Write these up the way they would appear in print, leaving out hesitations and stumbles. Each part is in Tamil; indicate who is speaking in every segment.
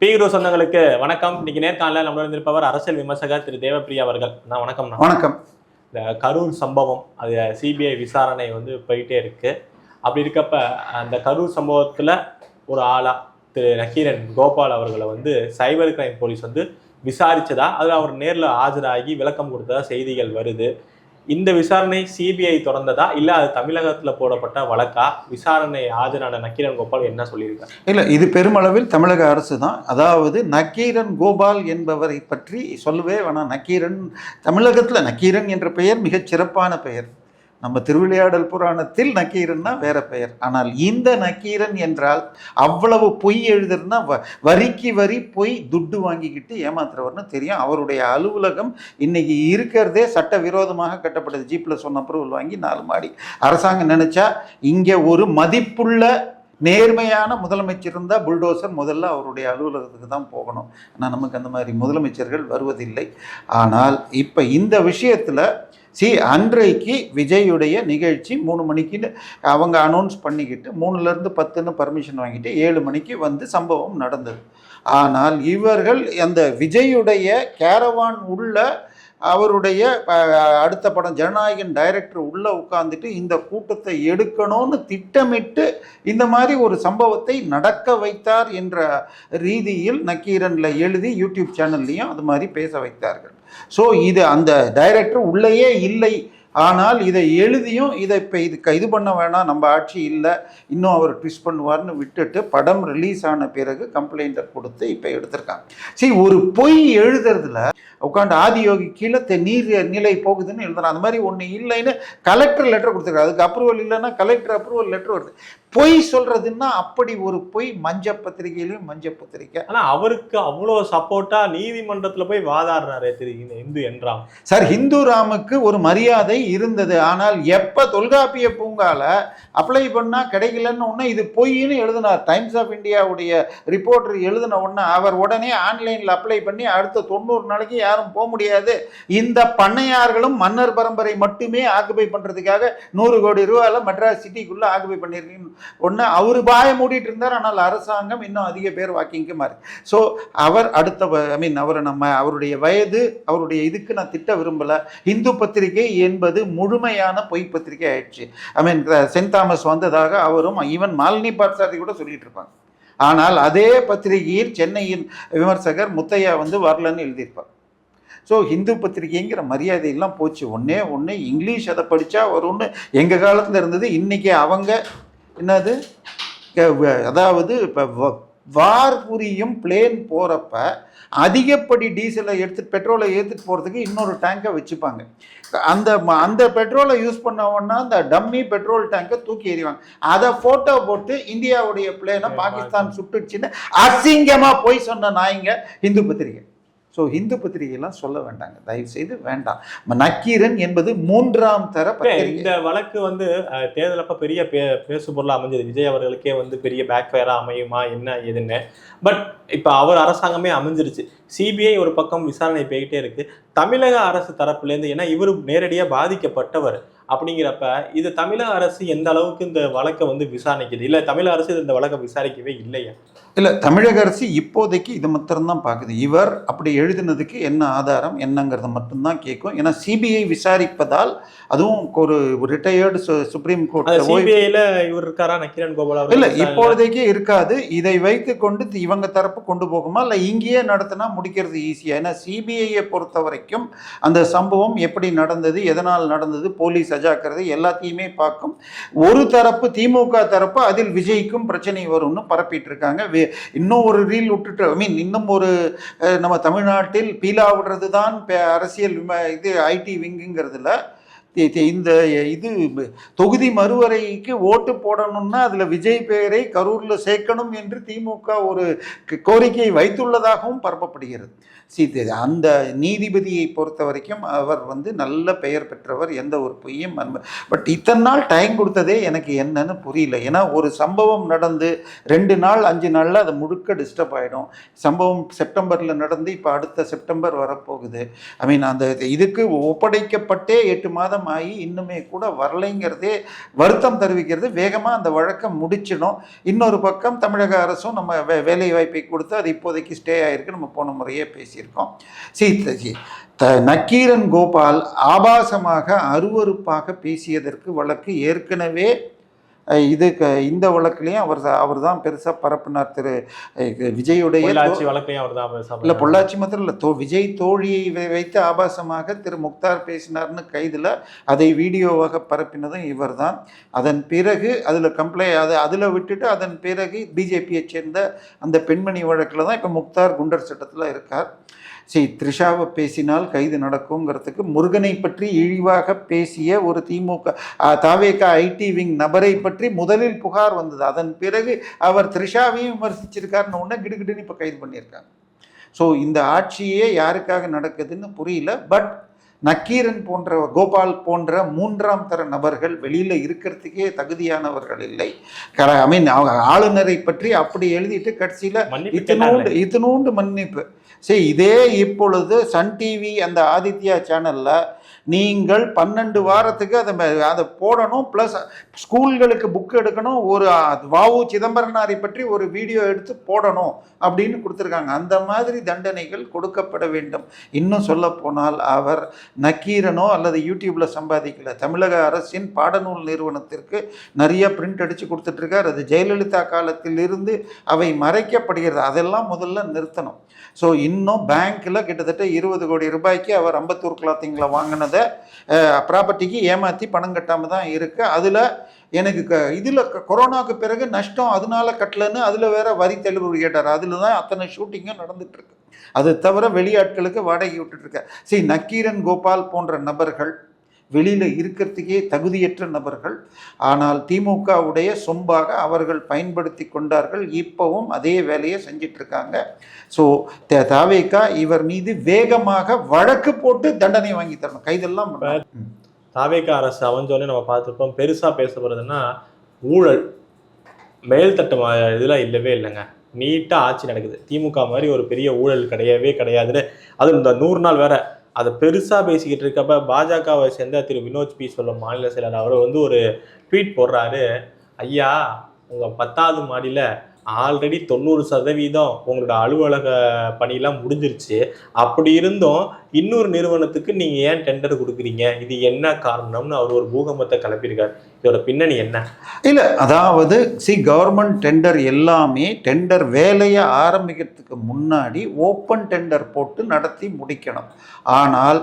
Speaker 1: பீக்ரோ சொந்தங்களுக்கு வணக்கம். இன்னைக்கு நேர்காணல நம்மளோட இருப்பவர் அரசியல் விமர்சகர் திரு தேவப்பிரியா அவர்கள். வணக்கம்.
Speaker 2: வணக்கம்.
Speaker 1: இந்த கரூர் சம்பவம் அது சிபிஐ விசாரணை போயிட்டே இருக்கு. அப்படி இருக்கப்ப அந்த கரூர் சம்பவத்துல ஒரு ஆளா திரு நக்கீரன் கோபால் அவர்களை சைபர் கிரைம் போலீஸ் விசாரிச்சதா, அதில் அவர் நேரில் ஆஜராகி விளக்கம் கொடுத்ததா செய்திகள் வருது. இந்த விசாரணை சிபிஐ தொடர்ந்ததா இல்ல அது தமிழகத்துல போடப்பட்ட வழக்கா? விசாரணை ஆஜரான நக்கீரன் கோபால் என்ன சொல்லியிருக்காரு?
Speaker 2: இல்ல, இது பெருமளவில் தமிழக அரசு தான். அதாவது நக்கீரன் கோபால் என்பவரை பற்றி சொல்லவே வேணாம். நக்கீரன் தமிழகத்துல நக்கீரன் என்ற பெயர் மிகச் சிறப்பான பெயர். நம்ம திருவிளையாடல் புராணத்தில் நக்கீரன்னா வேற பெயர். ஆனால் இந்த நக்கீரன் என்றால் அவ்வளவு பொய் எழுதுறதுன்னா வரிக்கு வரி பொய் துட்டு வாங்கிக்கிட்டு ஏமாத்துறவர்னு தெரியும். அவருடைய அலுவலகம் இன்னைக்கு இருக்கிறதே சட்ட விரோதமாக கட்டப்பட்டது. G+1 அப்ரூவல் வாங்கி 4 மாடி. அரசாங்கம் நினைச்சா இங்கே ஒரு மதிப்புள்ள நேர்மையான முதலமைச்சர் இருந்தால் புல்டோசர் முதல்ல அவருடைய அலுவலகத்துக்கு தான் போகணும். ஆனால் நமக்கு அந்த மாதிரி முதலமைச்சர்கள் வருவதில்லை. ஆனால் இப்போ இந்த விஷயத்தில் அன்றைக்கு விஜயுடைய நிகழ்ச்சி 3 மணிக்கு அவங்க அனௌன்ஸ் பண்ணிக்கிட்டு 3லேருந்து 10ன்னு பர்மிஷன் வாங்கிட்டு 7 மணிக்கு சம்பவம் நடந்தது. ஆனால் இவர்கள் அந்த விஜயுடைய கேரவான் உள்ள அவருடைய அடுத்த படம் ஜனநாயகன் டைரக்டர் உள்ளே உட்காந்துட்டு இந்த கூட்டத்தை எடுக்கணும்னு திட்டமிட்டு இந்த மாதிரி ஒரு சம்பவத்தை நடக்க வைத்தார் என்ற ரீதியில் நக்கீரனில் எழுதி யூடியூப் சேனல்லையும் அது மாதிரி பேச வைத்தார்கள். ஸோ இது அந்த டைரக்டர் உள்ளேயே இல்லை. ஆனால் இதை எழுதியும் இதை இப்போ இது பண்ண வேணாம், நம்ம ஆட்சி இல்லை, இன்னும் அவர் ட்விஸ்ட் பண்ணுவார்னு விட்டுட்டு படம் ரிலீஸ் ஆன பிறகு கம்ப்ளைண்ட்டை கொடுத்து இப்போ எடுத்திருக்காங்க. ஒரு பொய் எழுதுறதுல உட்காந்து ஆதியோகி கீழே நீர் நிலை போகுதுன்னு எழுதுறான். அந்த மாதிரி ஒன்று இல்லைன்னு கலெக்டர் லெட்டர் கொடுத்துருக்காரு. அதுக்கு அப்ரூவல் இல்லைன்னா கலெக்டர் அப்ரூவல் லெட்டர் வருது. பொய் சொல்றதுன்னா அப்படி ஒரு பொய். மஞ்ச பத்திரிகையிலும் மஞ்ச பத்திரிக்கை.
Speaker 1: ஆனால் அவருக்கு அவ்வளோ சப்போர்ட்டா நீதிமன்றத்தில் போய் வாதாடுறாரு திரு இந்து என்றாம்.
Speaker 2: சார், இந்து ராமுக்கு ஒரு மரியாதை இருந்தது. ஆனால் எப்போ தொல்காப்பிய பூங்கால அப்ளை பண்ணால் கிடைக்கலன்னு ஒன்று இது பொய்ன்னு எழுதினார். டைம்ஸ் ஆஃப் இந்தியாவுடைய ரிப்போர்ட்டர் எழுதின உடனே அவர் உடனே ஆன்லைனில் அப்ளை பண்ணி அடுத்த 90 நாளைக்கு யாரும் போக முடியாது, இந்த பண்ணையார்களும் மன்னர் பரம்பரை மட்டுமே ஆக்குபை பண்ணுறதுக்காக 100 கோடி ரூபாயில் மெட்ராஸ் சிட்டிக்குள்ளே ஆக்குபை பண்ணியிருக்கீங்க ஒன்று அவர் பாய மூடிட்டு இருந்தார். ஆனால் அரசாங்கம் இன்னும் அதிக பேர் வாக்கிங்க்கு மாறி. ஸோ அவர் அடுத்த அவரை அவருடைய வயது அவருடைய இதுக்கு நான் திட்ட விரும்பலை. இந்து பத்திரிகை என்பது முழுமையான பொய் பத்திரிகை ஆயிடுச்சு. சென்ட் தாமஸ் வந்ததாக அவரும் ஈவன் மாலினி பார்சாரதி கூட சொல்லிட்டு இருப்பாங்க. ஆனால் அதே பத்திரிகையில் சென்னையின் விமர்சகர் முத்தையா வரலன்னு எழுதியிருப்பார். ஸோ ஹிந்து பத்திரிகைங்கிற மரியாதையெல்லாம் போச்சு. ஒன்று இங்கிலீஷ் அதை படித்தா வரும்னு எங்கள் காலத்தில் இருந்தது. இன்றைக்கி அவங்க என்னது, அதாவது இப்போ வார் புரியும் பிளேன் போகிறப்ப அதிகப்படி டீசலை எடுத்துட்டு பெட்ரோலை ஏற்றுட்டு போகிறதுக்கு இன்னொரு டேங்கை வச்சுப்பாங்க. அந்த பெட்ரோலை யூஸ் பண்ணோன்னா அந்த டம்மி பெட்ரோல் டேங்கை தூக்கி எறிவாங்க. அதை ஃபோட்டோ போட்டு இந்தியாவுடைய பிளேனை பாகிஸ்தான் சுட்டுச்சுன்னு அசிங்கமாக போய் சொன்ன நாய்ங்க ஹிந்து பத்திரிகை. ஸோ ஹிந்து பத்திரிகையெல்லாம் சொல்ல வேண்டாங்க, தயவு செய்து வேண்டாம். நக்கீரன் என்பது 3ஆம் தர பத்திரிகை.
Speaker 1: இந்த வழக்கு தேர்தல் அப்ப பெரிய பேசு பொருளாக அமைஞ்சது. விஜய் அவர்களுக்கே பெரிய பேக் ஃபயராக அமையுமா என்ன ஏதுன்னு. பட் இப்போ அவர் அரசாங்கமே அமைஞ்சிருச்சு. சிபிஐ ஒரு பக்கம் விசாரணை போய்கிட்டே இருக்கு. தமிழக அரசு தரப்புலேருந்து, ஏன்னா இவர் நேரடியாக பாதிக்கப்பட்டவர் அப்படிங்கிறப்ப இது தமிழக அரசு எந்த அளவுக்கு இந்த வழக்கை விசாரிக்குது, இல்லை தமிழக அரசு இந்த வழக்கை விசாரிக்கவே இல்லையா?
Speaker 2: இல்லை, தமிழக அரசு இப்போதைக்கு இது மாத்திரம்தான் பார்க்குது. இவர் அப்படி எழுதினதுக்கு என்ன ஆதாரம் என்னங்கிறத மட்டும்தான் கேட்கும். ஏன்னா சிபிஐ விசாரிப்பதால், அதுவும் ஒரு ரிட்டையர்டு சுப்ரீம் கோர்ட்
Speaker 1: சிபிஐல இவர் இருக்காரா நக்கீரன் கோபால்?
Speaker 2: இல்லை, இப்போதைக்கே இருக்காது. இதை வைத்து கொண்டு இவங்க தரப்பு கொண்டு போகுமா, இல்லை இங்கேயே நடத்தினா முடிக்கிறது ஈஸியாக. ஏன்னா சிபிஐயை பொறுத்த வரைக்கும் அந்த சம்பவம் எப்படி நடந்தது, எதனால் நடந்தது, போலீஸ் அஜாக்கிரதை எல்லாத்தையுமே பார்க்கும். ஒரு தரப்பு திமுக தரப்பு அதில் விஜய்க்கும் பிரச்சனை வரும்னு பரப்பிட்டு இருக்காங்க. இன்னும் ஒரு ரீல் விட்டுட்டு இன்னும் ஒரு நம்ம தமிழ்நாட்டில் பீலா விடுறது தான் அரசியல் இது ஐடி விங்குங்கிறதுல இந்த இது தொகுதி மறுவரைக்கு ஓட்டு போடணும்னா அதில் விஜய் பெயரை கரூரில் சேர்க்கணும் என்று திமுக ஒரு கோரிக்கையை வைத்துள்ளதாகவும் பரப்பப்படுகிறது. அந்த நீதிபதியை பொறுத்த வரைக்கும் அவர் நல்ல பெயர் பெற்றவர், எந்த ஒரு பொய்யும். பட் இத்தனை நாள் டைம் கொடுத்ததே எனக்கு என்னன்னு புரியல. ஏன்னா ஒரு சம்பவம் நடந்து 2 நாள் 5 நாளில் அது முழுக்க டிஸ்டர்ப் ஆகிடும். சம்பவம் செப்டம்பரில் நடந்து இப்போ அடுத்த செப்டம்பர் வரப்போகுது. அந்த இதுக்கு ஒப்படைக்கப்பட்டே 8 மாதம் காலமாகி இன்னுமே கூட வரலைங்கிறதே வருத்தம் தெரிவிக்கிறது. வேகமாக அந்த வழக்கை முடிச்சிடும். இன்னொரு பக்கம் தமிழக அரசும் நம்ம வேலை வாய்ப்பை கொடுத்து அது இப்போதைக்கு ஸ்டே ஆகிருக்கு. நம்ம போன முறையே பேசியிருக்கோம். நக்கீரன் கோபால் ஆபாசமாக அருவருப்பாக பேசியதற்கு வழக்கு ஏற்கனவே இந்த வழக்குலையும் அவர் தான் பெருசாக பரப்பினார். திரு விஜயுடைய இல்லை பொள்ளாச்சி மாத்திரம் இல்லை, விஜய் தோழியை வைத்து ஆபாசமாக திரு முக்தார் பேசினார்னு கைதில் அதை வீடியோவாக பரப்பினதும் இவர் தான். அதன் பிறகு அதில் அதில் விட்டுட்டு அதன் பிறகு பிஜேபியை சேர்ந்த அந்த பெண்மணி வழக்கில் தான் இப்போ முக்தார் குண்டர் சட்டத்தில் இருக்கார். த்ரிஷாவை பேசினால் கைது நடக்குங்கிறதுக்கு முருகனை பற்றி இழிவாக பேசிய ஒரு திமுக தாவேகா ஐடி விங் நபரை பற்றி முதலில் புகார் வந்தது. அதன் பிறகு அவர் த்ரிஷாவையும் விமர்சிச்சிருக்காருன்னு ஒன்று கிடுகிடுன்னு இப்போ கைது பண்ணியிருக்காங்க. இந்த ஆட்சியே யாருக்காக நடக்குதுன்னு புரியல. பட் நக்கீரன் போன்ற கோபால் போன்ற மூன்றாம் தர நபர்கள் வெளியில் இருக்கிறதுக்கே தகுதியானவர்கள் இல்லை. அவங்க ஆளுநரை பற்றி அப்படி எழுதிட்டு கடைசியில் இத்தினூண்டு மன்னிப்பு. இதே இப்பொழுது சன் டிவி அந்த ஆதித்யா சேனலில் நீங்கள் 12 வாரத்துக்கு அதை போடணும், ப்ளஸ் ஸ்கூல்களுக்கு புக் எடுக்கணும், ஒரு வாவு சிதம்பரனாரை பற்றி ஒரு வீடியோ எடுத்து போடணும் அப்படின்னு கொடுத்துருக்காங்க. அந்த மாதிரி தண்டனைகள் கொடுக்கப்பட வேண்டும். இன்னும் சொல்ல போனால் அவர் நக்கீரனோ அல்லது யூடியூப்பில் சம்பாதிக்கல. தமிழக அரசின் பாடநூல் நிறுவனத்திற்கு நிறைய பிரிண்ட் அடித்து கொடுத்துட்ருக்கார். அது ஜெயலலிதா காலத்திலிருந்து அவை மறைக்கப்படுகிறது. அதெல்லாம் முதல்ல நிறுத்தணும். இன்னும் பேங்க்கில் கிட்டத்தட்ட 20 கோடி ரூபாய்க்கு அவர் அம்பத்தூர் கிளாத்திங்கில் வாங்கினதை ப்ராப்பர்ட்டிக்கு ஏமாற்றி பணம் கட்டாமல் தான் இருக்குது. அதில் எனக்கு இதில் கொரோனாவுக்கு பிறகு நஷ்டம் அதனால கட்டலன்னு அதில் வேற வரி தள்ளுபடி கேட்டார். அதில் தான் அத்தனை ஷூட்டிங்கும் நடந்துகிட்ருக்கு. அது தவிர வெளியாட்களுக்கு வாடகை விட்டுட்ருக்க. நக்கீரன் கோபால் போன்ற நபர்கள் வெளியில் இருக்கிறதுக்கே தகுதியற்ற நபர்கள். ஆனால் திமுகவுடைய சொம்பாக அவர்கள் பயன்படுத்தி கொண்டார்கள். இப்போவும் அதே வேலையை செஞ்சிட்ருக்காங்க. தாவேகா இவர் மீது வேகமாக வழக்கு போட்டு தண்டனை வாங்கி தரணும், கைதெல்லாம்.
Speaker 1: தாவேகா அரசு அவஞ்சோடனே நம்ம பார்த்துருப்போம். பெருசாக பேசப்படுறதுன்னா ஊழல் மேல்தட்டு இதெல்லாம் இல்லவே இல்லைங்க. நீட்டாக ஆட்சி நடக்குது. திமுக மாதிரி ஒரு பெரிய ஊழல் கிடையவே கிடையாதுன்னு அது இந்த 100 நாள் வேற அதை பெருசாக பேசிக்கிட்டு இருக்கப்ப பாஜகவை சேர்ந்த திரு வினோத் பி சொல்லும் மாநில செயலர் அவர் ஒரு ட்வீட் போடுறாரு. ஐயா, உங்கள் 10வது மாடியில் ஆல்ரெடி 90% உங்களோட அலுவலக பணியெல்லாம் முடிஞ்சிருச்சு. அப்படி இருந்தும் இன்னொரு நிறுவனத்துக்கு நீங்கள் ஏன் டெண்டர் கொடுக்குறீங்க? இது என்ன காரணம்னு அவர் ஒரு பூகம்பத்தை கிளப்பியிருக்கார். இதோட பின்னணி என்ன?
Speaker 2: இல்லை, அதாவது கவர்மெண்ட் டெண்டர் எல்லாமே டெண்டர் வேலையை ஆரம்பிக்கிறதுக்கு முன்னாடி ஓப்பன் டெண்டர் போட்டு நடத்தி முடிக்கணும். ஆனால்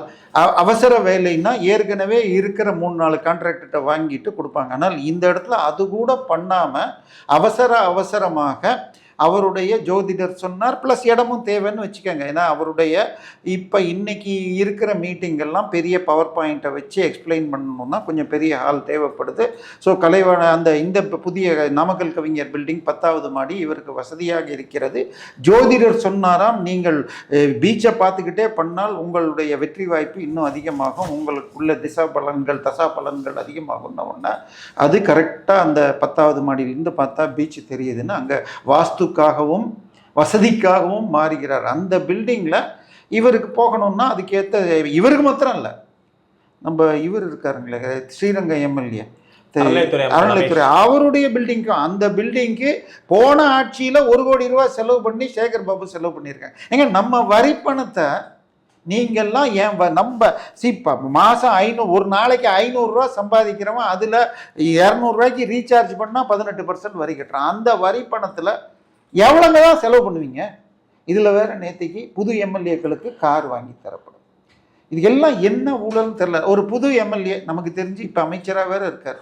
Speaker 2: அவசர வேலைன்னா ஏற்கனவே இருக்கிற 3-4 கான்ட்ராக்டர்கிட்ட வாங்கிட்டு கொடுப்பாங்க. ஆனால் இந்த இடத்துல அது கூட பண்ணாமல் அவசரமாக அவருடைய ஜோதிடர் சொன்னார், ப்ளஸ் இடமும் தேவைன்னு வச்சுக்கோங்க. ஏன்னா அவருடைய இப்போ இன்னைக்கு இருக்கிற மீட்டிங்கெல்லாம் பெரிய பவர் பாயிண்ட்டை வச்சு எக்ஸ்பிளைன் பண்ணணும்னா கொஞ்சம் பெரிய ஹால் தேவைப்படுது. இந்த புதிய நாமக்கல் கவிஞர் பில்டிங் 10வது மாடி இவருக்கு வசதியாக இருக்கிறது. ஜோதிடர் சொன்னாராம், நீங்கள் பீச்சை பார்த்துக்கிட்டே பண்ணால் உங்களுடைய வெற்றி வாய்ப்பு இன்னும் அதிகமாகும், உங்களுக்குள்ள தசா பலன்கள் அதிகமாகும்னா அது கரெக்டாக அந்த 10வது மாடியிலிருந்து பார்த்தா பீச் தெரியுதுன்னு அங்கே வாஸ்துக்காகவும் வசதிக்காகவும் மாறுகிறார். அந்த பில்டிங்கில் இவருக்கு போகணும்னா அதுக்கேற்ற இவருக்கு மாத்திரம் இல்லை, நம்ம இவர் இருக்காருங்களே ஸ்ரீரங்கம் எம்எல்ஏ அறநிலைத்துறை அவருடைய பில்டிங்க்கும் அந்த பில்டிங்க்கு போன ஆட்சியில் 1 கோடி ரூபாய் செலவு பண்ணி சேகர் பாபு செலவு பண்ணியிருக்காங்க. ஏங்க நம்ம வரி பணத்தை நீங்கள்லாம் ஏன் மாதம் ஒரு நாளைக்கு 500 ரூபா சம்பாதிக்கிறவன் அதில் 200 ரூபாய்க்கு ரீசார்ஜ் பண்ணால் 18% வரி கட்டுறான். அந்த வரி பணத்தில் எவ்வளோங்க தான் செலவு பண்ணுவீங்க? இதில் வேற நேற்றுக்கு புது எம்எல்ஏக்களுக்கு கார் வாங்கி தரப்படும். இது எல்லாம் என்ன ஊழல்னு தெரியல. ஒரு புது எம்எல்ஏ நமக்கு தெரிஞ்சு இப்போ அமைச்சராக வேற இருக்கார்.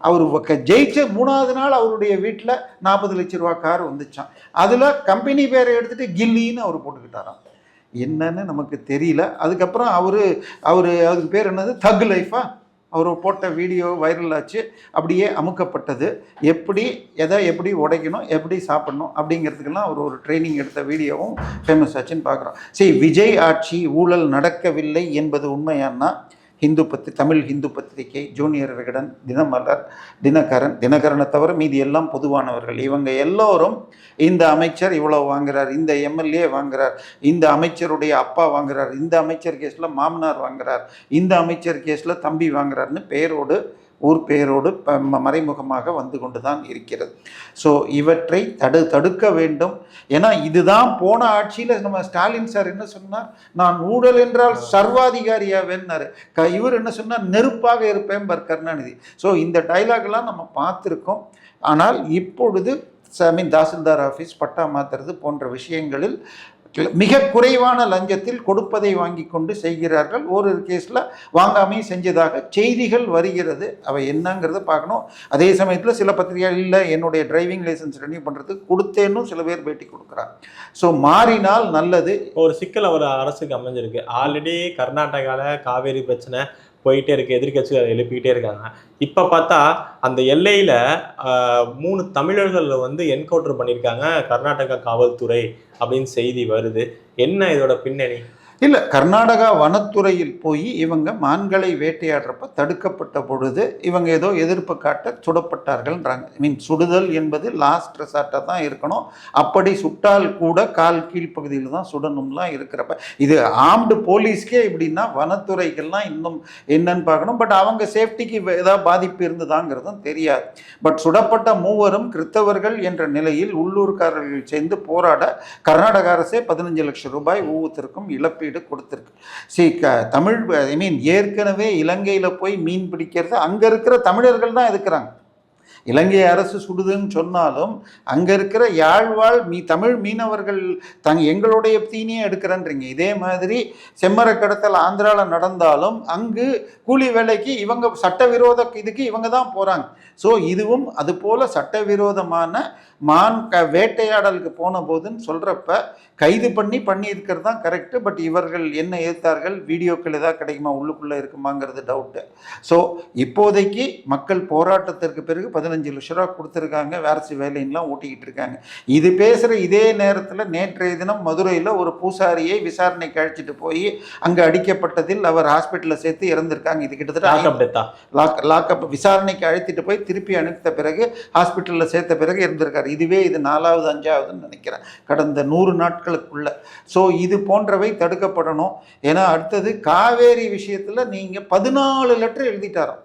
Speaker 2: அவர் ஜெயிச்ச 3வது நாள் அவருடைய வீட்டில் 40 லட்ச ரூபா கார் வந்துச்சான். அதில் கம்பெனி பேரை எடுத்துகிட்டு கில்லின்னு அவர் போட்டுக்கிட்டாராம். என்னன்னு நமக்கு தெரியல. அதுக்கப்புறம் அதுக்கு பேர் என்னது, தக் லைஃபா, அவர் போட்ட வீடியோ வைரல் ஆச்சு. அப்படியே அமுக்கப்பட்டது. எப்படி உடைக்கணும், எப்படி சாப்பிடணும் அப்படிங்கிறதுக்கெல்லாம் அவர் ஒரு ட்ரைனிங் எடுத்த வீடியோவும் ஃபேமஸ் ஆச்சுன்னு பார்க்குறோம். விஜய் ஆட்சி ஊழல் நடக்கவில்லை என்பது உண்மையானா தமிழ் ஹிந்து பத்திரிகை, ஜூனியர் விகடன், தினமலர், தினகரனை தவிர மீதி எல்லாம் பொதுவானவர்கள். இவங்க எல்லோரும் இந்த அமைச்சர் இவ்வளோ வாங்குறார், இந்த எம்எல்ஏ வாங்குறார், இந்த அமைச்சருடைய அப்பா வாங்குறார், இந்த அமைச்சர் கேஸில் மாமனார் வாங்குறார், இந்த அமைச்சர் கேஸில் தம்பி வாங்குறாருன்னு பேரோடு ஊர் பேரோடு மறைமுகமாக வந்து கொண்டு தான் இருக்கிறது. ஸோ இவற்றை தடுக்க வேண்டும். ஏன்னா இதுதான் போன ஆட்சியில் நம்ம ஸ்டாலின் சார் என்ன சொன்னார், நான் ஊழல் என்றால் சர்வாதிகாரியாவேன்னாரு. இவர் என்ன சொன்னார், நெருப்பாக இருப்பேன் கருணாநிதி. ஸோ இந்த டைலாக்லாம் நம்ம பார்த்துருக்கோம். ஆனால் இப்பொழுது தாசில்தார் ஆஃபீஸ், பட்டா மாத்துறது போன்ற விஷயங்களில் மிக குறைவான லஞ்சத்தில் கொடுப்பதை வாங்கி கொண்டு செய்கிறார்கள். ஒரு கேஸில் வாங்காமையும் செஞ்சதாக செய்திகள் வருகிறது. அவை என்னங்கிறத பார்க்கணும். அதே சமயத்தில் சில பத்திரிகைகள் இல்லை, என்னுடைய டிரைவிங் லைசன்ஸ் ரெனியூ பண்ணுறதுக்கு கொடுத்தேன்னு சில பேர் பேட்டி கொடுக்குறாங்க. ஸோ மாறினால் நல்லது.
Speaker 1: ஒரு சிக்கல் அவர் அரசுக்கு அமைஞ்சிருக்கு. ஆல்ரெடி கர்நாடகாவில் காவேரி பிரச்சனை போயிட்டே இருக்கு, எதிர்கட்சிகள் அதை எழுப்பிக்கிட்டே இருக்காங்க. இப்போ பார்த்தா அந்த எல்லையில் 3 தமிழர்கள் வந்து என்கவுண்டர் பண்ணியிருக்காங்க கர்நாடகா காவல்துறை அப்படின்னு செய்தி வருது. என்ன இதோட பின்னணி?
Speaker 2: இல்லை, கர்நாடகா வனத்துறையில் போய் இவங்க மான்களை வேட்டையாடுறப்ப தடுக்கப்பட்ட பொழுது இவங்க ஏதோ எதிர்ப்பு காட்ட சுடப்பட்டார்கள்ன்றாங்க. சுடுதல் என்பது லாஸ்ட் ரெசார்ட்டாக தான் இருக்கணும். அப்படி சுட்டால் கூட கால் கீழ்ப்பகுதியில் தான் சுடணும்லாம் இருக்கிறப்ப இது ஆர்ம்டு போலீஸ்க்கே இப்படின்னா வனத்துறைகள்லாம் இன்னும் என்னன்னு பார்க்கணும். பட் அவங்க சேஃப்டிக்கு ஏதாவது பாதிப்பு இருந்ததாங்கிறதும் தெரியாது. பட் சுடப்பட்ட 3 கிறித்தவர்கள் என்ற நிலையில் உள்ளூர்காரர்கள் சேர்ந்து போராட கர்நாடக அரசே 15 லட்சம் ரூபாய் ஒவ்வொருத்தருக்கும் இழப்பீடு கொடுத்திருக்கு. தமிழ் ஏற்கனவே இலங்கையில் போய் மீன் பிடிக்கிறது அங்க இருக்கிற தமிழர்கள் தான் இருக்கிறாங்க. இலங்கை அரசு சுடுதுன்னு சொன்னாலும் அங்க இருக்கிற யாழ்வாழ் தமிழ் மீனவர்கள் எங்களுடைய தீனியை எடுக்கிறன்றீங்க. இதே மாதிரி செம்மர கடத்தல் ஆந்திராவில் நடந்தாலும் அங்கு கூலி வேலைக்கு இவங்க சட்டவிரோத இதுக்கு இவங்க தான் போறாங்க. ஸோ இதுவும் அது போல சட்டவிரோதமான வேட்டையாடலுக்கு போன போதுன்னு சொல்றப்ப கைது பண்ணியிருக்கிறது தான் கரெக்டு. பட் இவர்கள் என்ன ஏற்றார்கள், வீடியோக்கள் ஏதாவது கிடைக்குமா, உள்ளுக்குள்ளே இருக்குமாங்கிறது டவுட்டு. ஸோ இப்போதைக்கு மக்கள் போராட்டத்திற்கு பிறகு 15 லட்ச ரூபா கொடுத்துருக்காங்க, வேறு வேலையெல்லாம் ஓட்டிக்கிட்டு இருக்காங்க. இது பேசுகிற இதே நேரத்தில் நேற்றைய தினம் மதுரையில் ஒரு பூசாரியை விசாரணைக்கு அழைச்சிட்டு போய் அங்கே அடிக்கப்பட்டதில் அவர் ஹாஸ்பிட்டலில் சேர்த்து இறந்திருக்காங்க. இது கிட்டத்தட்ட லாக்அப் விசாரணைக்கு அழைத்துட்டு போய் திருப்பி அனுப்பித்த பிறகு ஹாஸ்பிட்டலில் சேர்த்த பிறகு இருந்திருக்காரு. இதுவே இது 4வது 5வதுன்னு நினைக்கிறேன் கடந்த 100 நாட்களுக்குள்ள. ஸோ இது போன்றவை தடுக்கப்படணும். ஏன்னா அடுத்தது காவேரி விஷயத்தில் நீங்கள் 14 லெட்டர் எழுதிட்டாராம்.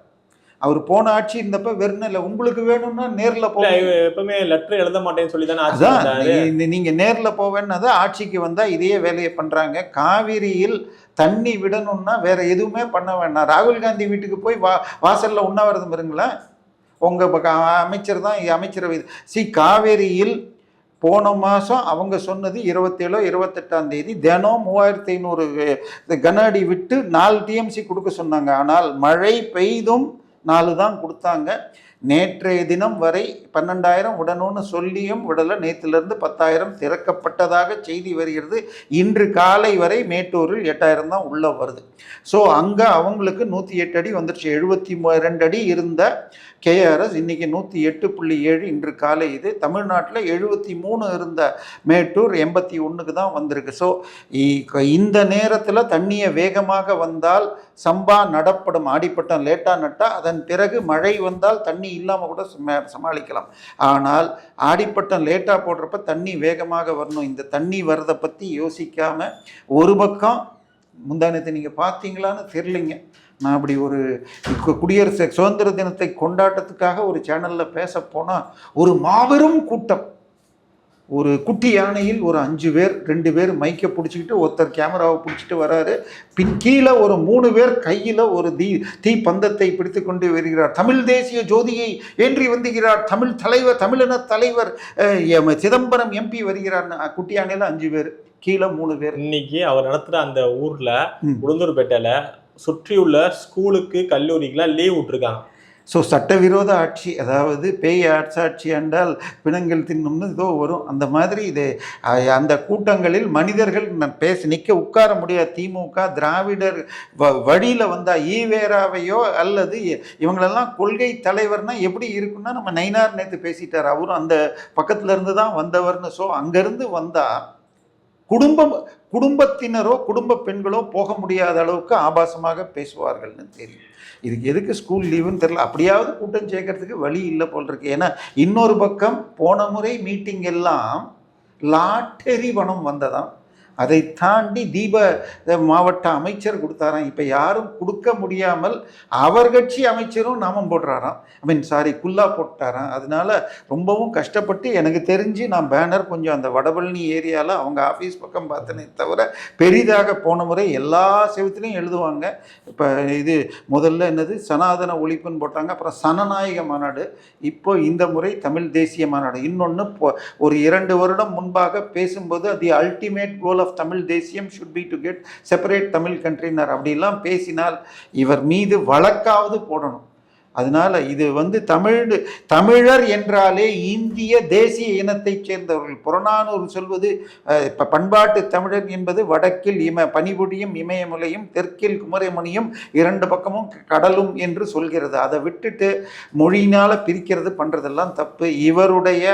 Speaker 2: அவர் போன ஆட்சி இருந்தப்ப வெறும் இல்லை, உங்களுக்கு வேணும்னா நேரில்
Speaker 1: எப்பவுமே லெட்டர் எழுத மாட்டேன்னு சொல்லி தானே.
Speaker 2: அதான் நீங்கள் நேரில் போவேன்னு தான் ஆட்சிக்கு வந்தால் இதையே வேலையை பண்ணுறாங்க. காவிரியில் தண்ணி விடணும்னா வேற எதுவுமே பண்ண வேண்டாம். ராகுல் காந்தி வீட்டுக்கு போய் வாசலில் உண்ணாவிரதம் இருங்களேன். உங்கள் அமைச்சர் தான் அமைச்சரவை. காவேரியில் போன மாதம் அவங்க சொன்னது 27 28ஆம் தேதி தினம் 3500 கன அடி விட்டு 4 டிஎம்சி கொடுக்க சொன்னாங்க. ஆனால் மழை பெய்தும் 4 தான் கொடுத்தாங்க. நேற்றைய தினம் வரை 12,000 விடணும்னு சொல்லியும் விடலை. நேற்றிலிருந்து 10,000 திறக்கப்பட்டதாக செய்தி வருகிறது. இன்று காலை வரை மேட்டூரில் 8,000 தான் உள்ளே வருது. ஸோ அங்கே அவங்களுக்கு 108 அடி வந்துருச்சு. 72 அடி இருந்த கேஆர்எஸ் இன்னைக்கு 108.7 இன்று காலை. இது தமிழ்நாட்டில் 73 இருந்த மேட்டூர் 81க்கு தான் வந்திருக்கு. ஸோ இந்த நேரத்தில் தண்ணியை வேகமாக வந்தால் சம்பா நடப்படும். ஆடிப்பட்டம் லேட்டாக நட்டால் அதன் பிறகு மழை வந்தால் தண்ணி இல்லாமல் கூட சமாளிக்கலாம். ஆனால் ஆடிப்பட்டம் லேட்டாக போடுறப்ப தண்ணி வேகமாக வரணும். இந்த தண்ணி வர்றதை பற்றி யோசிக்காமல் ஒரு பக்கம் முந்தானத்தை நீங்கள் பார்த்தீங்களான்னு தெரியலைங்க. நான் அப்படி ஒரு குடியரசு சுதந்திர தினத்தை கொண்டாட்டத்துக்காக ஒரு சேனலில் பேச போனால் ஒரு மாபெரும் கூட்டம், ஒரு குட்டி யானையில் ஒரு 5 பேர் 2 பேர் மைக்கை பிடிச்சிக்கிட்டு ஒருத்தர் கேமராவை பிடிச்சிட்டு வராரு. கீழே ஒரு 3 பேர் கையில் ஒரு தீ பந்தத்தை பிடித்து கொண்டு வருகிறார். தமிழ் தேசிய ஜோதியை ஏற்றி வந்துகிறார் தமிழ் தலைவர், தமிழின தலைவர் சிதம்பரம் எம்பி வருகிறார். குட்டி யானையில் 5 பேர், கீழே 3 பேர்.
Speaker 1: இன்னைக்கு அவர் நடத்துகிற அந்த ஊரில் உளுந்தூர்பேட்டையில் சுற்றியுள்ள ஸ்கூலுக்கு கல்லூரிக்கெலாம் லீவ் விட்டுருக்காங்க.
Speaker 2: ஸோ சட்டவிரோத ஆட்சி, அதாவது பேய் ஆட்சி என்றால் பிணங்கள் தின்னும்னு ஏதோ வரும். அந்த மாதிரி இது அந்த கூட்டங்களில் மனிதர்கள் நிற்க உட்கார முடியாது. திமுக திராவிடர் வழியில் வந்தால் ஈவேராவையோ அல்லது இவங்களெல்லாம் கொள்கை தலைவர்னா எப்படி இருக்குன்னா, நம்ம நயினார் நேற்று பேசிட்டார், அவரும் அந்த பக்கத்துல இருந்து தான் வந்தவர்னு. ஸோ அங்கேருந்து வந்தால் குடும்பத்தினரோ குடும்ப பெண்களோ போக முடியாத அளவுக்கு ஆபாசமாக பேசுவார்கள்னு தெரியும். இதுக்கு எதுக்கு ஸ்கூல் லீவுன்னு தெரியல. அப்படியாவது கூட்டம் சேர்க்கறதுக்கு வழி இல்லை போல் இருக்கு. ஏன்னா இன்னொரு பக்கம் போன முறை மீட்டிங் எல்லாம் லாட்டரி பணம் வந்ததாம். அதை தாண்டி மாவட்ட அமைச்சர் கொடுத்தாராம். இப்போ யாரும் கொடுக்க முடியாமல் அவர் கட்சி அமைச்சரும் நாமம் போடுறாராம். குல்லா போட்டாராம். அதனால ரொம்பவும் கஷ்டப்பட்டு, எனக்கு தெரிஞ்சு நான் பேனர் கொஞ்சம் அந்த வடபழனி ஏரியாவில் அவங்க ஆஃபீஸ் பக்கம் பார்த்தனே தவிர பெரிதாக போன முறை எல்லா செவத்துலையும் எழுதுவாங்க. இப்போ இது முதல்ல என்னது சனாதன ஒழிப்புன்னு போட்டாங்க, அப்புறம் சனநாயக மாநாடு, இப்போ இந்த முறை தமிழ் தேசிய மாநாடு. இன்னொன்று ஒரு 2 வருடம் முன்பாக பேசும்போது the ultimate goal of Tamil desiyam should be to get separate Tamil கண்ட்ரினர் அப்படிலாம் பேசினால் இவர் மீது வழக்காவது போடணும். அதனால இது தமிழர் என்றாலே இந்திய தேசிய இனத்தைச் சேர்ந்தவர்கள். புறநானூறு சொல்வது பண்பாட்டு தமிழர் என்பது வடக்கில் பனிபுடியும் இமயமலையும் தெற்கில் குமரமணியும் 2 பக்கமும் கடலும் என்று சொல்கிறது. அதை விட்டுட்டு மொழியினால பிரிக்கிறது பண்றதெல்லாம் தப்பு. இவருடைய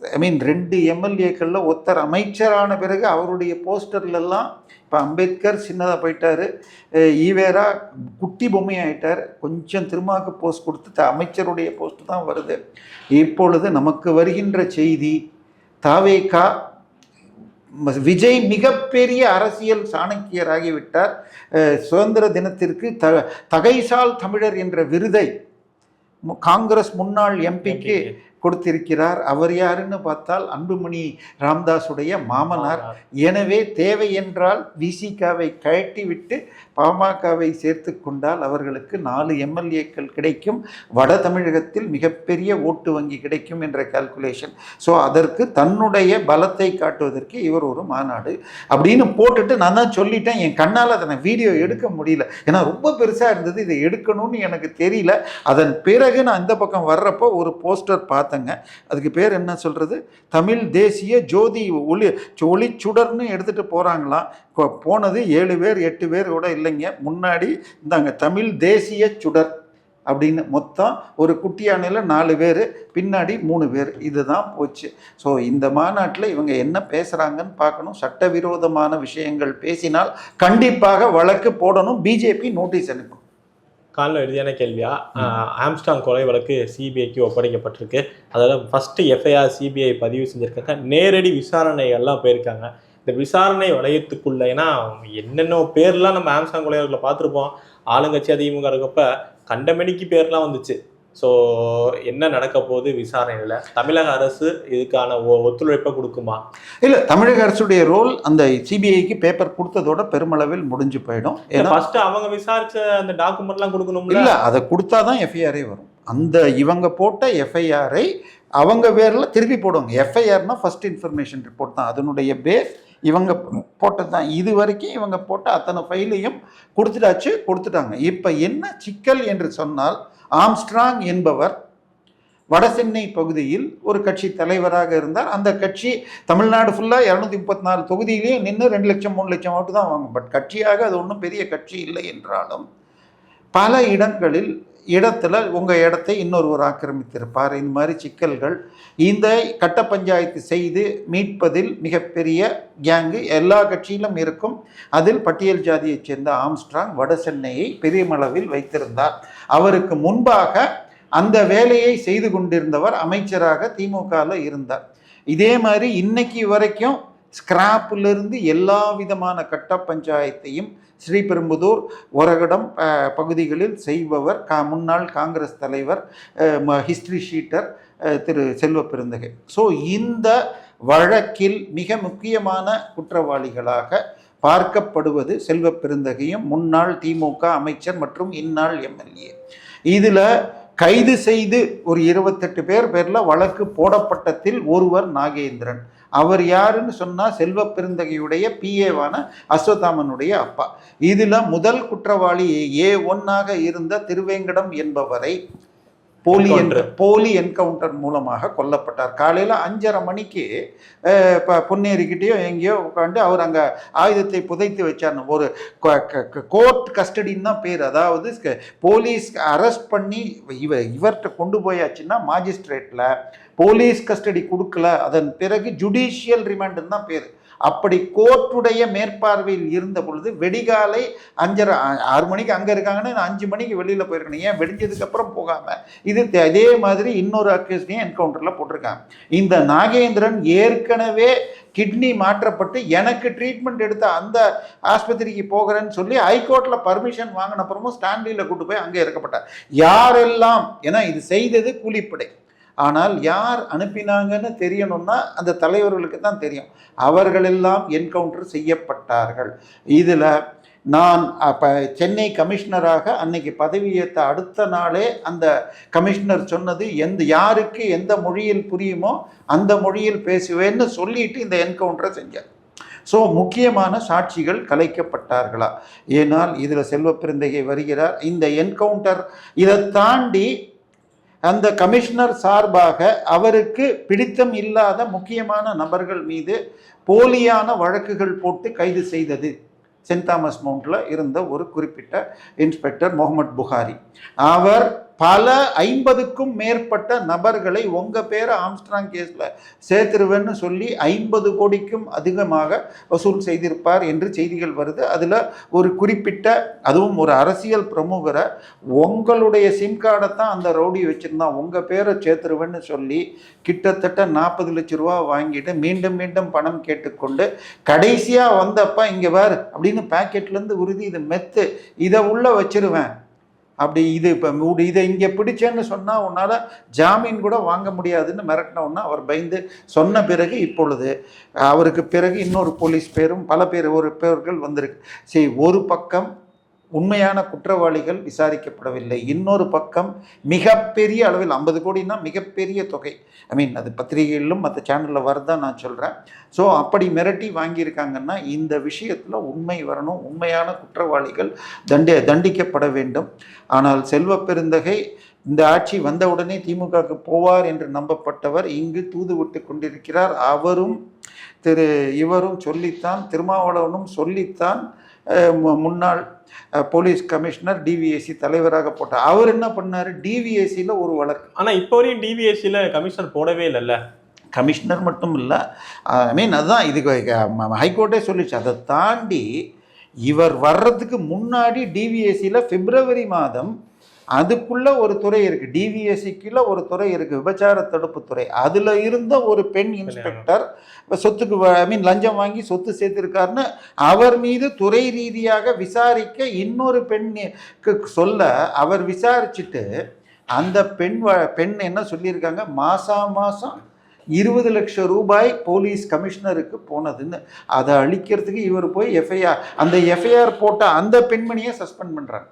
Speaker 2: 2 எம்எல்ஏக்களில் ஒருத்தர் அமைச்சரான பிறகு அவருடைய போஸ்டர்லாம் இப்போ அம்பேத்கர் சின்னதாக போயிட்டார், ஈவேரா குட்டி பொம்மை ஆயிட்டார், கொஞ்சம் திருமாக்கு போஸ்ட் கொடுத்து அமைச்சருடைய போஸ்ட் தான் வருது. இப்பொழுது நமக்கு வருகின்ற செய்தி, தாவேகா விஜய் மிகப்பெரிய அரசியல் சாணக்கியராகிவிட்டார். சுதந்திர தினத்திற்கு தகைசால் தமிழர் என்ற விருதை காங்கிரஸ் முன்னாள் எம்பிக்கு கொடுத்திருக்கிறார். அவர் யாருன்னு பார்த்தால் அன்புமணி ராமதாஸுடைய மாமனார். எனவே தேவை என்றால் விசிகாவை கழட்டி விட்டு பாமகவை சேர்த்து கொண்டால் அவர்களுக்கு 4 எம்எல்ஏக்கள் கிடைக்கும். வட தமிழகத்தில் மிகப்பெரிய ஓட்டு வங்கி கிடைக்கும் என்ற கால்குலேஷன். ஸோ அதற்கு தன்னுடைய பலத்தை காட்டுவதற்கு இவர் ஒரு மாநாடு அப்படின்னு போட்டுட்டு, நான் தான் சொல்லிட்டேன், என் கண்ணால் அதை நான் வீடியோ எடுக்க முடியல, ஏன்னா ரொம்ப பெருசாக இருந்தது, இதை எடுக்கணும்னு எனக்கு தெரியல. அதன் பிறகு நான் இந்த பக்கம் வர்றப்போ ஒரு போஸ்டர் பார்த்தேங்க. அதுக்கு பேர் என்ன சொல்றது, தமிழ் தேசிய ஜோதி ஒளிச்சுடர்னு எடுத்துட்டு போறாங்களாம். போனது 7 பேர் 8 பேர் கூட இல்லைங்க. முன்னாடி இந்தாங்க தமிழ் தேசிய சுடர் அப்படின்னு மொத்தம் ஒரு குட்டியானையில் 4 பேர், பின்னாடி 3 பேர். இதுதான் போச்சு. ஸோ இந்த மாநாட்டில் இவங்க என்ன பேசுகிறாங்கன்னு பார்க்கணும். சட்டவிரோதமான விஷயங்கள் பேசினால் கண்டிப்பாக வழக்கு போடணும். பிஜேபி நோட்டீஸ் அனுப்பணும்.
Speaker 1: காலையில் எழுதியான கேள்வியா, ஆம்ஸ்ட்ராங் கொலை வழக்கு சிபிஐக்கு ஒப்படைக்கப்பட்டிருக்கு. அதோட ஃபர்ஸ்ட் எஃப்ஐஆர் சிபிஐ பதிவு செஞ்சுருக்காங்க. நேரடி விசாரணைகள்லாம் போயிருக்காங்க. இந்த விசாரணை வளையத்துக்குள்ள, ஏன்னா என்னென்ன பேர்லாம் நம்ம ஆம்ஸ்ட்ராங் கொலைவர்களை பார்த்துருப்போம். ஆளுங்கட்சி அதிமுக இருக்கப்ப கண்டமணிக்கு பேர்லாம் வந்துச்சு. ஸோ என்ன நடக்க போகுது விசாரணையில்? தமிழக அரசு இதுக்கான ஒத்துழைப்பை கொடுக்குமா? இல்லை, தமிழக அரசுடைய ரோல் அந்த சிபிஐக்கு பேப்பர் கொடுத்ததோட பெருமளவில் முடிஞ்சு போயிடும். ஏன்னா ஃபர்ஸ்ட் அவங்க விசாரிச்ச அந்த டாக்குமெண்ட்லாம் கொடுக்கணும். இல்லை, அதை கொடுத்தாதான் எஃப்ஐஆரே வரும். அந்த இவங்க போட்ட எஃப்ஐஆரை அவங்க பேரில் திருப்பி போடுவாங்க. எஃப்ஐஆர்னா ஃபர்ஸ்ட் இன்ஃபர்மேஷன் ரிப்போர்ட் தான், அதனுடைய பேஸ் இவங்க போட்டது தான். இது வரைக்கும் இவங்க போட்ட அத்தனை ஃபைலையும் கொடுத்துட்டாங்க. இப்போ என்ன சிக்கல் என்று சொன்னால், ஆம்ஸ்ட்ராங் என்பவர் வடசென்னை பகுதியில் ஒரு கட்சி தலைவராக இருந்தார். அந்த கட்சி தமிழ்நாடு ஃபுல்லாக 234 தொகுதியிலையும் நின்று 2 லட்சம் 3 லட்சம் ஓட்டு தான் வாங்கும். பட் கட்சியாக அது ஒன்றும் பெரிய கட்சி இல்லை என்றாலும் பல இடத்துல உங்கள் இடத்தை இன்னொருவர் ஆக்கிரமித்திருப்பார். இந்த மாதிரி சிக்கல்கள். இந்த கட்ட பஞ்சாயத்து செய்து மீட்பதில் மிகப்பெரிய கேங்கு எல்லா கட்சியிலும் இருக்கும். அதில் பட்டியல் ஜாதியைச் சேர்ந்த ஆம்ஸ்ட்ராங் வட சென்னையை பெரியமளவில் வைத்திருந்தார். அவருக்கு முன்பாக அந்த வேலையை செய்து கொண்டிருந்தவர் அமைச்சராக திமுகவில் இருந்தார். இதே மாதிரி இன்னைக்கு வரைக்கும் ஸ்கிராப்பிலிருந்து எல்லா விதமான கட்ட பஞ்சாயத்தையும் ஸ்ரீபெரும்புதூர், ஒரகடம் பகுதிகளில் செய்பவர் முன்னாள் காங்கிரஸ் தலைவர், history sheeter Thiru Selva Perunthagai. So இந்த வழக்கில் மிக முக்கியமான குற்றவாளிகளாக பார்க்கப்படுவது செல்வ பெருந்தகையும் முன்னாள் திமுக அமைச்சர் மற்றும் இந்நாள் எம்எல்ஏ. இதில் கைது செய்து ஒரு 28 பேரில் வழக்கு போடப்பட்டதில் ஒருவர் நாகேந்திரன். அவர் யாருன்னு சொன்னால் செல்வ பெருந்தகையுடைய பிஏவான அஸ்வத்தாமனுடைய அப்பா. இதில் முதல் குற்றவாளி A1 இருந்த திருவேங்கடம் என்பவரை போலி என்கவுண்டர் மூலமாக கொல்லப்பட்டார். காலையில் 5:30 மணிக்கு பொன்னேரிக்கிட்டேயோ எங்கேயோ உட்காந்து அவர் அங்கே ஆயுதத்தை புதைத்து வச்சார். ஒரு கோர்ட் கஸ்டடின்னு தான் பேர். அதாவது போலீஸ் அரெஸ்ட் பண்ணி இவர்கிட்ட கொண்டு போயாச்சுன்னா மாஜிஸ்ட்ரேட்டில் போலீஸ் கஸ்டடி கொடுக்கல, அதன் பிறகு ஜுடிஷியல் ரிமாண்டுன்னு தான் பேர்.
Speaker 2: அப்படி கோர்ட்டுடைய மேற்பார்வையில் இருந்த பொழுது வெடிகாலை 5:30 6 மணிக்கு அங்கே இருக்காங்கன்னா 5 மணிக்கு வெளியில் போயிருக்கணும். ஏன் வெடிஞ்சதுக்கப்புறம் போகாமல் இது அதே மாதிரி இன்னொரு அக்யூஸ்டையும் என்கவுண்டரில் போட்டிருக்காங்க. இந்த நாகேந்திரன் ஏற்கனவே கிட்னி மாற்றப்பட்டு எனக்கு ட்ரீட்மெண்ட் எடுத்த அந்த ஆஸ்பத்திரிக்கு போகிறேன்னு சொல்லி ஹைகோர்ட்டில் பர்மிஷன் வாங்கின அப்புறமும் ஸ்டான்லியில் கூட்டு போய் அங்கே இறக்கப்பட்டார். யாரெல்லாம், ஏன்னா இது செய்தது கூலிப்படை, ஆனால் யார் அனுப்பினாங்கன்னு தெரியணும்னா அந்த தலைவர்களுக்கு தான் தெரியும். அவர்களெல்லாம் என்கவுண்டர் செய்யப்பட்டார்கள். இதில் நான் அப்போ சென்னை கமிஷனராக அன்னைக்கு பதவியேற்ற அடுத்த நாளே அந்த கமிஷனர் சொன்னது, யாருக்கு எந்த மொழியில் புரியுமோ அந்த மொழியில் பேசுவேன்னு சொல்லிட்டு இந்த என்கவுண்டரை செஞ்சார். ஸோ முக்கியமான சாட்சிகள் கலைக்கப்பட்டார்களா? ஏனால் இதில் செல்வப்பெருந்தகை வருகிறார். இந்த என்கவுண்டர் இதை தாண்டி அந்த கமிஷனர் சார்பாக அவருக்கு பிடித்தம் இல்லாத முக்கியமான நபர்கள் மீது போலியான வழக்குகள் போட்டு கைது செய்தது சென்ட் தாமஸ் மவுண்ட்ல இருந்த ஒரு குறிப்பிட்ட இன்ஸ்பெக்டர் முகமது புகாரி. அவர் பல 50க்கும் மேற்பட்ட நபர்களை உங்கள் பேரை ஆம்ஸ்ட்ராங் கேஸில் சேர்த்துருவேன்னு சொல்லி 50 கோடிக்கும் அதிகமாக வசூல் செய்திருப்பார் என்று செய்திகள் வருது. அதில் ஒரு குறிப்பிட்ட, அதுவும் ஒரு அரசியல் பிரமுகரை உங்களுடைய சிம் கார்டை தான் அந்த ரவுடி வச்சுருந்தான், உங்கள் பேரை சேர்த்துருவேன்னு சொல்லி கிட்டத்தட்ட 40 லட்ச ரூபா வாங்கிட்டு மீண்டும் மீண்டும் பணம் கேட்டுக்கொண்டு கடைசியாக வந்தப்பா இங்கே வேறு அப்படின்னு பேக்கெட்லேருந்து உறுதி, இது மெத்து, இதை உள்ளே வச்சிருவேன் அப்படி, இது இப்போ இதை இங்கே பிடிச்சேன்னு சொன்னால் உன்னால் ஜாமீன் கூட வாங்க முடியாதுன்னு மிரட்டினவுன்னா அவர் பயந்து சொன்ன பிறகு இப்பொழுது அவருக்கு பிறகு இன்னொரு போலீஸ் பேரும் பல பேர்கள் வந்திருக்கு. சரி, ஒரு பக்கம் உண்மையான குற்றவாளிகள் விசாரிக்கப்படவில்லை, இன்னொரு பக்கம் மிகப்பெரிய அளவில் 50 கோடினா மிகப்பெரிய தொகை. அது பத்திரிகைகளிலும் மற்ற சேனலில் வரதான் நான் சொல்கிறேன். ஸோ அப்படி மிரட்டி வாங்கியிருக்காங்கன்னா இந்த விஷயத்தில் உண்மை வரணும், உண்மையான குற்றவாளிகள் தண்டிக்கப்பட வேண்டும். ஆனால் செல்வப்பெருந்தகை இந்த ஆட்சி வந்தவுடனே திமுகவுக்கு போவார் என்று நம்பப்பட்டவர் இங்கு தூது விட்டு கொண்டிருக்கிறார். அவரும் இவரும் சொல்லித்தான், திருமாவளவனும் சொல்லித்தான் முன்னாள் போலீஸ் கமிஷனர் டிவிஎஸ்சி தலைவராக போட்டார். அவர் என்ன பண்ணார், டிவிஎஸ்சியில் ஒரு வழக்கு.
Speaker 1: ஆனால் இப்போ வரையும் டிவிஎஸ்சியில் கமிஷனர் போடவே இல்லைல்ல.
Speaker 2: கமிஷனர் மட்டும் இல்லை, அதுதான் இதுக்கு ஹைகோர்ட்டே சொல்லிச்சு. அதை தாண்டி இவர் வர்றதுக்கு முன்னாடி டிவிஎஸ்சியில் பிப்ரவரி மாதம் அதுக்குள்ளே ஒரு துறை இருக்குது, டிவிஎஸ்சிக்குள்ள ஒரு துறை இருக்குது, விபச்சார தடுப்பு துறை. அதில் இருந்த ஒரு பெண் இன்ஸ்பெக்டர் சொத்துக்கு லஞ்சம் வாங்கி சொத்து சேர்த்துருக்காருன்னு அவர் மீது துறை ரீதியாக விசாரிக்க இன்னொரு பெண்ணுக்கு சொல்ல அவர் விசாரிச்சுட்டு அந்த பெண் என்ன சொல்லியிருக்காங்க, மாதம் 20 லட்சம் ரூபாய் போலீஸ் கமிஷனருக்கு போனதுன்னு. அதை அழிக்கிறதுக்கு இவர் போய் எஃப்ஐஆர், அந்த எஃப்ஐஆர் போட்ட அந்த பெண்மணியை சஸ்பெண்ட் பண்ணுறாங்க.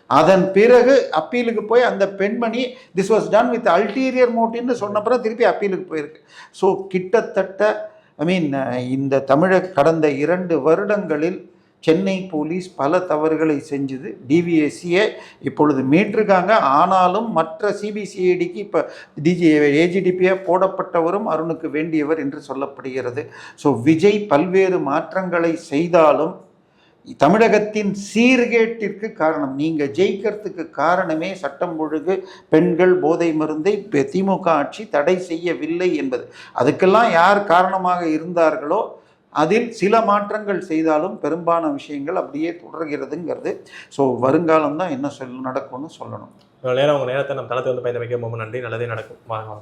Speaker 2: அதன் பிறகு அப்பீலுக்கு போய் அந்த பெண்மணி this was done with ulterior மோட்டிவ்னு சொன்னப்பறம் திருப்பி அப்பீலுக்கு போயிருக்கு. ஸோ கிட்டத்தட்ட இந்த தமிழக கடந்த 2 வருடங்களில் சென்னை போலீஸ் பல தவறுகளை செஞ்சது. டிவிஎஸ்சியை இப்பொழுது மீட்டிருக்காங்க. ஆனாலும் மற்ற சிபிசிஐடிக்கு இப்போ ஏஜிடிபியாக போடப்பட்டவரும் அருணுக்கு வேண்டியவர் என்று சொல்லப்படுகிறது. ஸோ விஜய் பல்வேறு மாற்றங்களை செய்தாலும் தமிழகத்தின் சீர்கேட்டிற்கு காரணம், நீங்கள் ஜெயிக்கிறதுக்கு காரணமே சட்டம் ஒழுங்கு, பெண்கள், போதை மருந்தை திமுக ஆட்சி தடை செய்யவில்லை என்பது. அதுக்கெல்லாம் யார் காரணமாக இருந்தார்களோ அதில் சில மாற்றங்கள் செய்தாலும் பெரும்பாலான விஷயங்கள் அப்படியே தொடர்கிறதுங்கிறது. ஸோ வருங்காலம் தான் என்ன நடக்கும்னு சொல்லணும்.
Speaker 1: நேரம் உங்கள் நேரத்தை நம்ம தளத்தை வந்து பயன்படுத்த ரொம்ப நன்றி. நல்லதே நடக்கும். வாங்க.